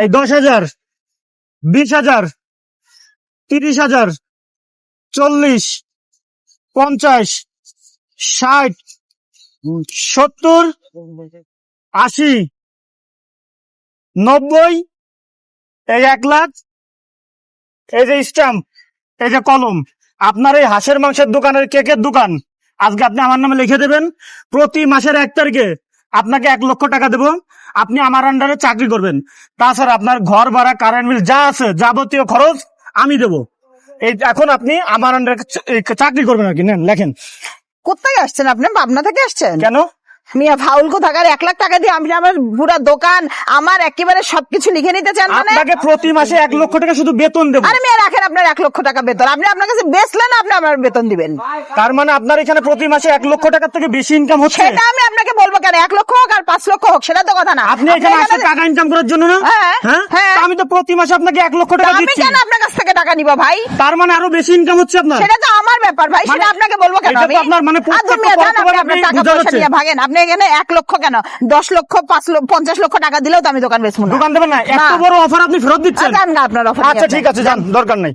এই 10,000, 20,000, 30,000, 40, 50, 60, 70, 80, 90, এই 1,00,000, এই যে স্ট্যাম্প, এই যে কলম। আপনার এই হাঁসের মাংসের দোকানের কেকের দোকান আজকে আপনি আমার নামে লিখে দেবেন। প্রতি মাসের 1 তারিখে আপনাকে 1,00,000 টাকা দেবো। আপনি আমার আন্ডারে চাকরি করবেন। তাছাড়া আপনার ঘর ভাড়া, কারেন্ট বিল যা আছে যাবতীয় খরচ আমি দেবো। এই এখন আপনি আমার আন্ডারে চাকরি করবেন আর কি। নেন লেখেন। কোথায় আসছেন আপনি? পাবনা থেকে আসছেন? কেন? মিয়া ফাউল কোথাকার 1,00,000 টাকা দিয়ে আমি আমার পুরো দোকান আমার একেবারে সবকিছু লিখে নিতে চান? মানে আপনাকে প্রতি মাসে 1,00,000 টাকা শুধু বেতন দেবো। আরে মিয়া রাখেন আপনার 1,00,000 টাকা বেতন। আপনি আপনার কাছে বেচলেন, আপনি আমার বেতন দিবেন। তার মানে আপনার এখানে প্রতি মাসে 1,00,000 টাকার থেকে বেশি ইনকাম হচ্ছে। সেটা আমি আপনাকে বলবো কেন? 1,00,000 হোক আর 5,00,000 হোক সেটা তো কথা না। আপনি এখানে আসে টাকা ইনকাম করার জন্য না? হ্যাঁ, হ্যাঁ। তা আমি তো প্রতি মাসে আপনাকে 1,00,000 টাকা আমি দিচ্ছি। কেন আপনার কাছ থেকে টাকা নিব ভাই? তার মানে আরো বেশি ইনকাম হচ্ছে আপনার। সেটা তো আমার ব্যাপার ভাই, সেটা আপনাকে বলবো কেন? এটা তো আমি আপনার মানে আচ্ছা মিয়া জান, আপনি আপনার টাকা পয়সা নিয়ে ভাগেন। আপনি এখানে 1,00,000 কেন 10 লক্ষ 5 লক্ষ 50 লক্ষ টাকা দিলেও তো আমি দোকান বেচবো না। দোকান দেবেন না? এত বড় অফার আপনি ফেরত দিচ্ছেন? যান না আপনার অফার। আচ্ছা ঠিক আছে, যান, দরকার নাই।